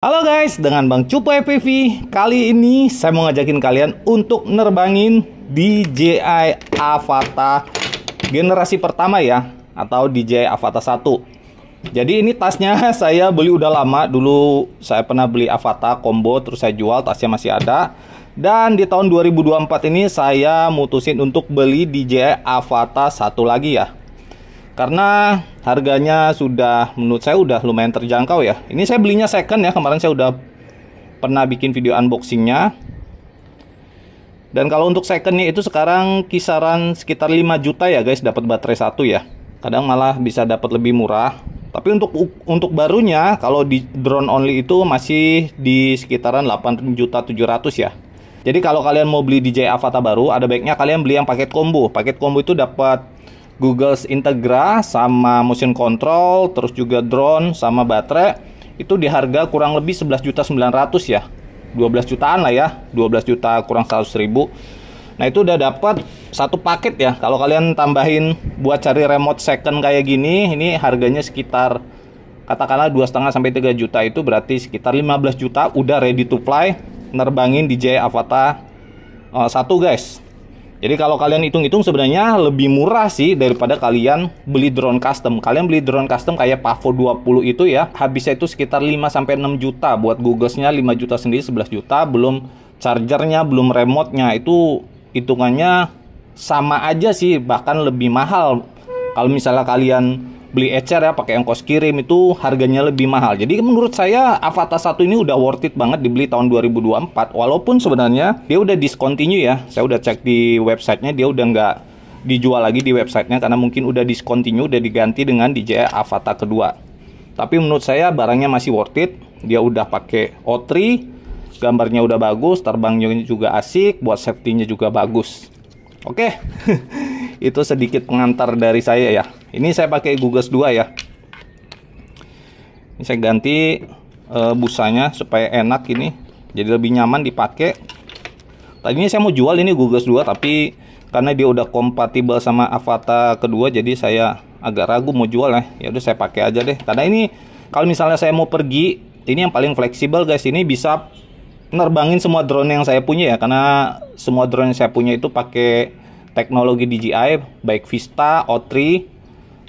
Halo guys, dengan Bang Cupu FPV. Kali ini saya mau ngajakin kalian untuk nerbangin DJI Avata generasi pertama ya, atau DJI Avata 1. Jadi ini tasnya saya beli udah lama. Dulu saya pernah beli Avata combo, terus saya jual, tasnya masih ada. Dan di tahun 2024 ini saya mutusin untuk beli DJI Avata 1 lagi ya, karena harganya sudah menurut saya udah lumayan terjangkau ya. Ini saya belinya second ya, kemarin saya udah pernah bikin video unboxingnya. Dan kalau untuk secondnya itu sekarang kisaran sekitar 5 juta ya guys, dapat baterai satu ya. Kadang malah bisa dapat lebih murah. Tapi untuk barunya kalau di drone only itu masih di sekitaran 8.700.000 ya. Jadi kalau kalian mau beli DJI Avata baru, ada baiknya kalian beli yang paket combo. Paket combo itu dapat Google Integra sama motion control, terus juga drone sama baterai. Itu di harga kurang lebih 11.900.000 ya. 12 jutaan lah ya, 12 juta kurang 100.000. Nah itu udah dapat satu paket ya. Kalau kalian tambahin buat cari remote second kayak gini, ini harganya sekitar katakanlah 2,5 sampai 3 juta. Itu berarti sekitar 15 juta udah ready to fly nerbangin DJI Avata 1 guys. Jadi kalau kalian hitung-hitung sebenarnya lebih murah sih daripada kalian beli drone custom. Kalian beli drone custom kayak Pavo 20 itu ya, habisnya itu sekitar 5 sampai 6 juta. Buat Google-nya 5 juta sendiri, 11 juta, belum chargernya, belum remote-nya. Itu hitungannya sama aja sih, bahkan lebih mahal. Kalau misalnya kalian beli ecer ya, pakai ongkos kirim, itu harganya lebih mahal. Jadi menurut saya Avata 1 ini udah worth it banget dibeli tahun 2024. Walaupun sebenarnya dia udah discontinue ya. Saya udah cek di websitenya, dia udah nggak dijual lagi di websitenya karena mungkin udah discontinue, udah diganti dengan DJI Avata kedua. Tapi menurut saya barangnya masih worth it. Dia udah pakai O3, gambarnya udah bagus, terbangnya juga asik, buat safety-nya juga bagus. Oke. Itu sedikit pengantar dari saya ya. Ini saya pakai Gugus 2 ya. Ini saya ganti busanya supaya enak ini. Jadi lebih nyaman dipakai. Tadinya saya mau jual ini Gugus 2, tapi karena dia udah kompatibel sama Avata kedua, jadi saya agak ragu mau jual ya. Ya udah saya pakai aja deh. Karena ini kalau misalnya saya mau pergi, ini yang paling fleksibel guys. Ini bisa nerbangin semua drone yang saya punya ya. Karena semua drone yang saya punya itu pakai teknologi DJI, baik Vista, O3,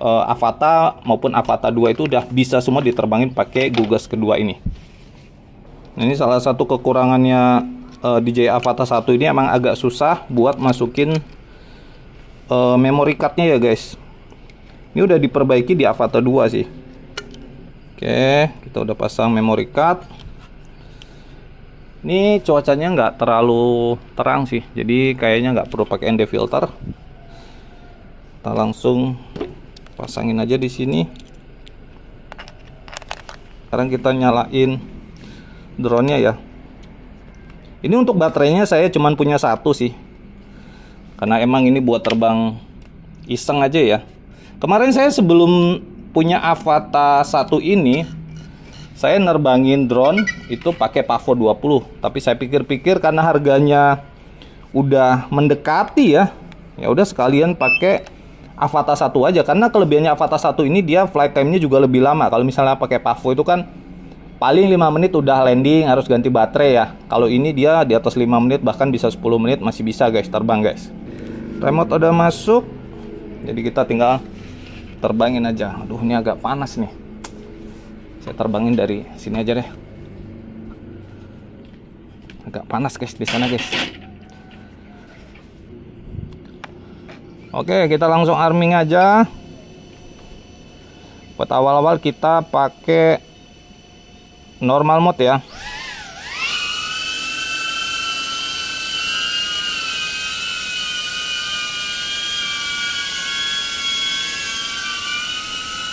Avata maupun Avata 2 itu udah bisa semua diterbangin pakai Gugus kedua ini. Nah, ini salah satu kekurangannya DJI Avata 1 ini, emang agak susah buat masukin memory cardnya ya guys. Ini udah diperbaiki di Avata 2 sih. Oke, kita udah pasang memory card. Ini cuacanya nggak terlalu terang sih, jadi kayaknya nggak perlu pakai ND filter. Kita langsung pasangin aja di sini. Sekarang kita nyalain drone-nya ya. Ini untuk baterainya saya cuman punya satu sih, karena emang ini buat terbang iseng aja ya. Kemarin saya sebelum punya Avata 1 ini, saya nerbangin drone itu pakai Pavo 20, tapi saya pikir-pikir karena harganya udah mendekati ya, ya udah sekalian pakai Avata 1 aja. Karena kelebihannya Avata 1 ini dia flight time-nya juga lebih lama. Kalau misalnya pakai Pavo itu kan paling 5 menit udah landing, harus ganti baterai ya. Kalau ini dia di atas 5 menit, bahkan bisa 10 menit masih bisa guys terbang guys. Remote udah masuk, jadi kita tinggal terbangin aja. Aduh, ini agak panas nih. Saya terbangin dari sini aja deh. Agak panas guys di sana guys. Oke, kita langsung arming aja. Buat awal-awal kita pakai normal mode ya.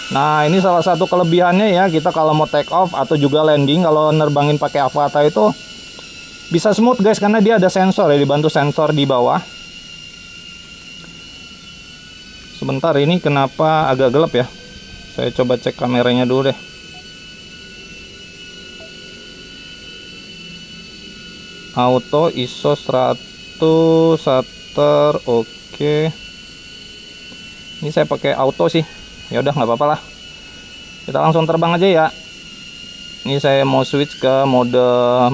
Nah, ini salah satu kelebihannya ya, kita kalau mau take off atau juga landing, kalau nerbangin pakai Avata itu bisa smooth guys, karena dia ada sensor ya, dibantu sensor di bawah. Sebentar, ini kenapa agak gelap ya? Saya coba cek kameranya dulu deh. Auto ISO 100 shutter, oke. Ini saya pakai auto sih. Ya udah nggak apa-apa lah. Kita langsung terbang aja ya. Ini saya mau switch ke mode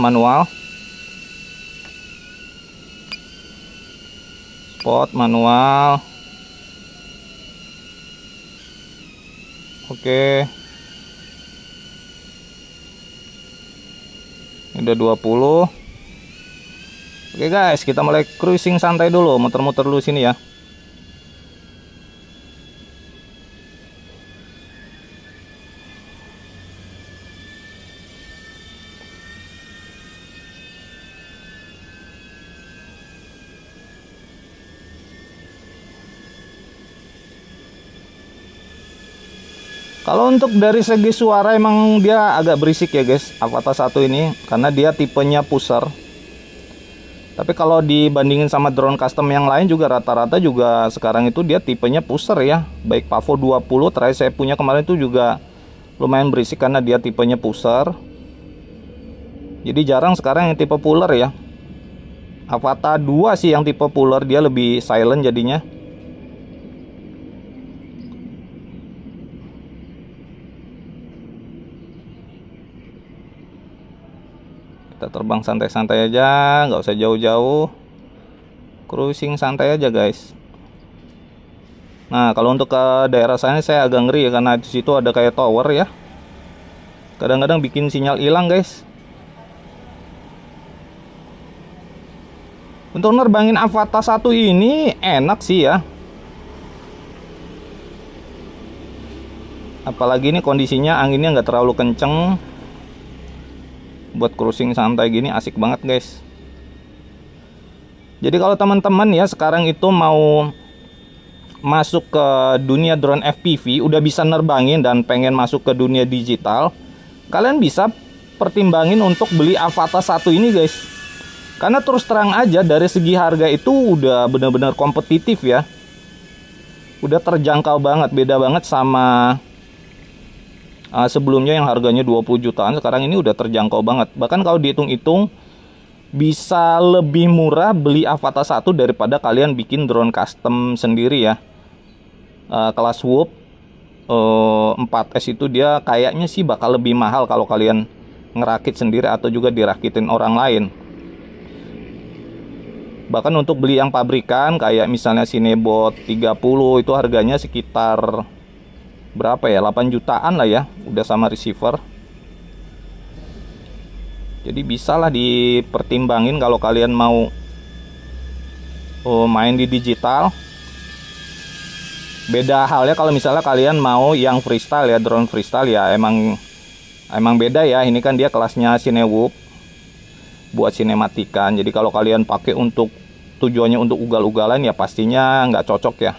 manual. Sport manual. Oke. Ini udah 20. Oke guys, kita mulai cruising santai dulu, muter-muter dulu sini ya. Kalau untuk dari segi suara emang dia agak berisik ya guys, Avata 1 ini, karena dia tipenya pusher. Tapi kalau dibandingin sama drone custom yang lain juga rata-rata juga sekarang itu dia tipenya pusher ya. Baik Pavo 20 terakhir saya punya kemarin itu juga lumayan berisik karena dia tipenya pusher. Jadi jarang sekarang yang tipe puller ya. Avata 2 sih yang tipe puller, dia lebih silent jadinya. Kita terbang santai-santai aja, nggak usah jauh-jauh, cruising santai aja guys. Nah kalau untuk ke daerah sana saya agak ngeri ya, karena di situ ada kayak tower ya, kadang-kadang bikin sinyal hilang guys. Untuk nerbangin Avata 1 ini enak sih ya, apalagi ini kondisinya anginnya nggak terlalu kenceng. Buat cruising santai gini asik banget guys. Jadi kalau teman-teman ya sekarang itu mau masuk ke dunia drone FPV, udah bisa nerbangin dan pengen masuk ke dunia digital, kalian bisa pertimbangin untuk beli Avata 1 ini guys. Karena terus terang aja dari segi harga itu udah bener-bener kompetitif ya. Udah terjangkau banget, beda banget sama sebelumnya yang harganya 20 jutaan, sekarang ini udah terjangkau banget. Bahkan kalau dihitung-hitung bisa lebih murah beli Avata 1 daripada kalian bikin drone custom sendiri ya. Kelas Swoop 4S itu dia kayaknya sih bakal lebih mahal kalau kalian ngerakit sendiri atau juga dirakitin orang lain. Bahkan untuk beli yang pabrikan kayak misalnya Cinebot 30 itu harganya sekitar berapa ya, 8 jutaan lah ya, udah sama receiver. Jadi bisalah dipertimbangin kalau kalian mau main di digital. Beda halnya kalau misalnya kalian mau yang freestyle ya, drone freestyle ya, emang beda ya. Ini kan dia kelasnya Cinewhoop buat sinematikan. Jadi kalau kalian pakai untuk tujuannya untuk ugal-ugalan ya pastinya nggak cocok ya.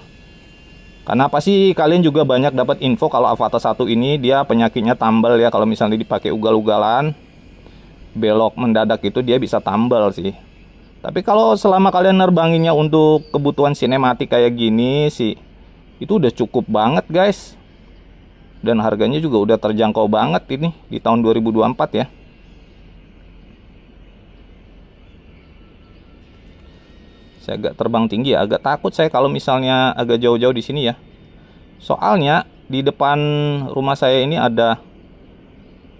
Karena apa sih, kalian juga banyak dapat info kalau Avata 1 ini dia penyakitnya tambal ya. Kalau misalnya dipakai ugal-ugalan, belok mendadak itu dia bisa tambal sih. Tapi kalau selama kalian nerbanginnya untuk kebutuhan sinematik kayak gini sih, itu udah cukup banget guys. Dan harganya juga udah terjangkau banget ini di tahun 2024 ya. Saya agak terbang tinggi ya, agak takut saya kalau misalnya agak jauh-jauh di sini ya. Soalnya di depan rumah saya ini ada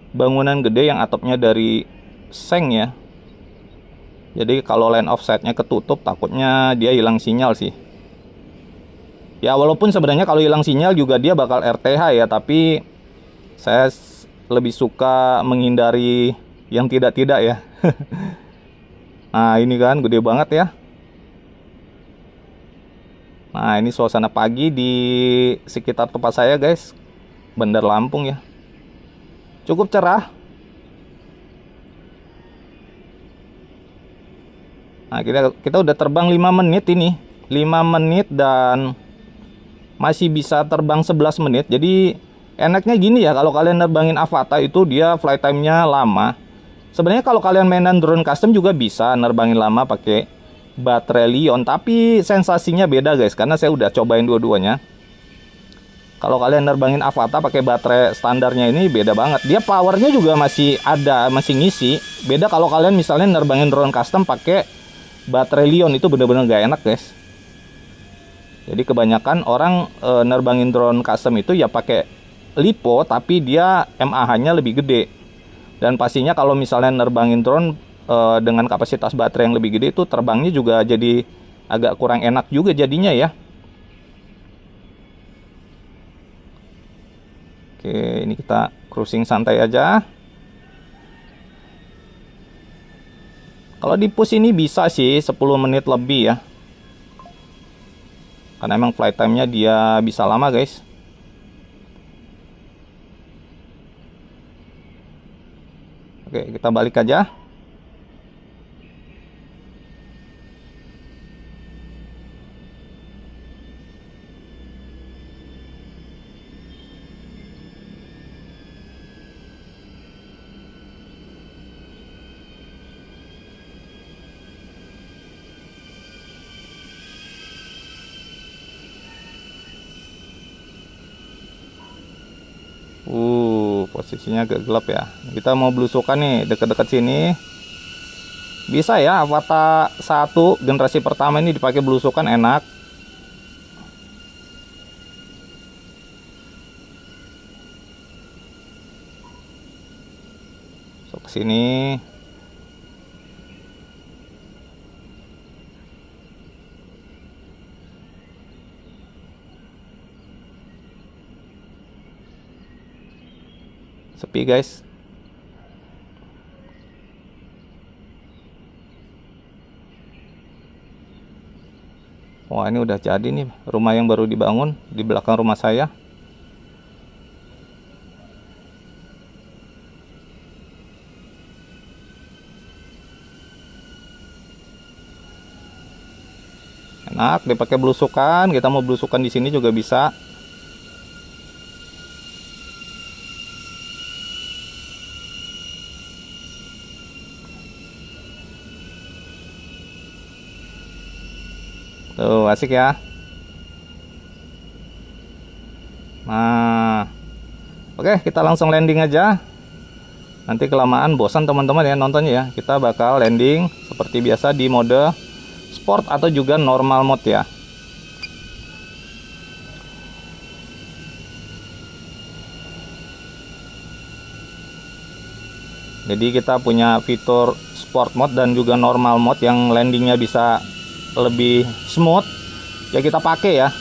bangunan gede yang atapnya dari seng ya. Jadi kalau line of sight-nya ketutup takutnya dia hilang sinyal sih. Ya walaupun sebenarnya kalau hilang sinyal juga dia bakal RTH ya, tapi saya lebih suka menghindari yang tidak-tidak ya. Nah ini kan gede banget ya. Nah ini suasana pagi di sekitar tempat saya guys, Bandar Lampung ya, cukup cerah. Nah kita udah terbang 5 menit ini, 5 menit dan masih bisa terbang 11 menit. Jadi enaknya gini ya, kalau kalian nerbangin Avata itu dia flight time-nya lama. Sebenarnya kalau kalian mainan drone custom juga bisa nerbangin lama pakai baterai Lion, tapi sensasinya beda guys, karena saya udah cobain dua-duanya. Kalau kalian nerbangin Avata pakai baterai standarnya ini beda banget. Dia powernya juga masih ada, masih ngisi. Beda kalau kalian misalnya nerbangin drone custom pakai baterai Lion, itu bener-bener gak enak guys. Jadi kebanyakan orang nerbangin drone custom itu ya pakai LiPo, tapi dia mAh-nya lebih gede. Dan pastinya kalau misalnya nerbangin drone dengan kapasitas baterai yang lebih gede, itu terbangnya juga jadi agak kurang enak juga jadinya ya. Oke, ini kita cruising santai aja. Kalau di push ini bisa sih 10 menit lebih ya, karena emang flight time-nya dia bisa lama guys. Oke, kita balik aja. Posisinya agak gelap ya. Kita mau belusukan nih deket-deket sini. Bisa ya, Avata 1 generasi pertama ini dipakai belusukan enak. So ke sini. Sepi guys. Wah, ini udah jadi nih rumah yang baru dibangun di belakang rumah saya. Enak dipakai belusukan. Kita mau belusukan di sini juga bisa. Tuh, asik ya. Nah, oke, kita langsung landing aja. Nanti kelamaan bosan teman-teman ya nontonnya ya. Kita bakal landing seperti biasa di mode sport atau juga normal mode ya. Jadi kita punya fitur sport mode dan juga normal mode yang landingnya bisa lebih smooth ya, kita pakai ya.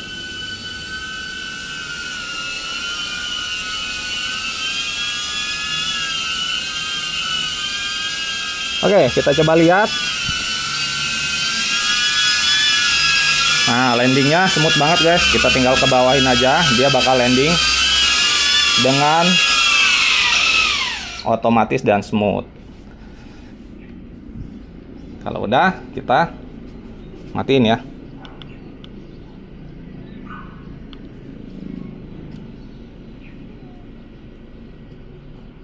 Oke, kita coba lihat. Nah, landingnya smooth banget guys. Kita tinggal ke bawahin aja, dia bakal landing dengan otomatis dan smooth. Kalau udah, kita matiin ya.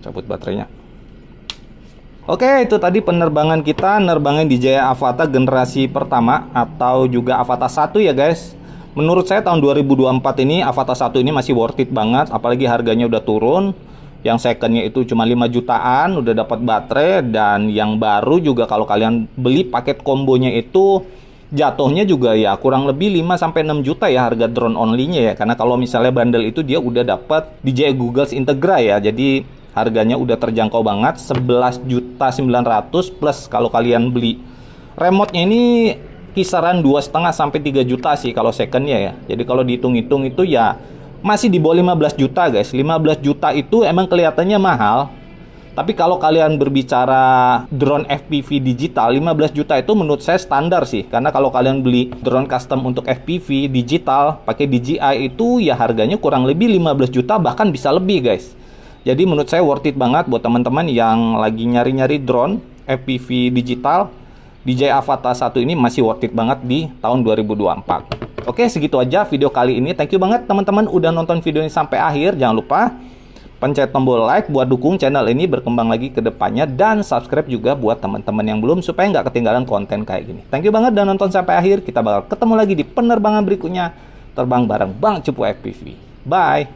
Cabut baterainya. Oke, itu tadi penerbangan kita, nerbangin DJI Avata generasi pertama atau juga Avata 1 ya guys. Menurut saya tahun 2024 ini Avata 1 ini masih worth it banget, apalagi harganya udah turun. Yang secondnya itu cuma 5 jutaan, udah dapat baterai, dan yang baru juga kalau kalian beli paket kombonya itu jatuhnya juga ya kurang lebih 5-6 juta ya harga drone only-nya ya. Karena kalau misalnya bundle itu dia udah dapat DJI Google's Integra ya. Jadi harganya udah terjangkau banget, 11.900.000 plus kalau kalian beli. Remote-nya ini kisaran 2,5 sampai 3 juta sih kalau secondnya ya. Jadi kalau dihitung-hitung itu ya masih di bawah 15 juta guys. 15 juta itu emang kelihatannya mahal. Tapi kalau kalian berbicara drone FPV digital, 15 juta itu menurut saya standar sih. Karena kalau kalian beli drone custom untuk FPV digital pakai DJI itu ya harganya kurang lebih 15 juta, bahkan bisa lebih guys. Jadi menurut saya worth it banget buat teman-teman yang lagi nyari-nyari drone FPV digital. DJI Avata 1 ini masih worth it banget di tahun 2024. Oke, segitu aja video kali ini. Thank you banget teman-teman udah nonton video ini sampai akhir. Jangan lupa pencet tombol like buat dukung channel ini berkembang lagi ke depannya, dan subscribe juga buat teman-teman yang belum supaya nggak ketinggalan konten kayak gini. Thank you banget udah nonton sampai akhir. Kita bakal ketemu lagi di penerbangan berikutnya, terbang bareng Bang Cupu FPV. Bye.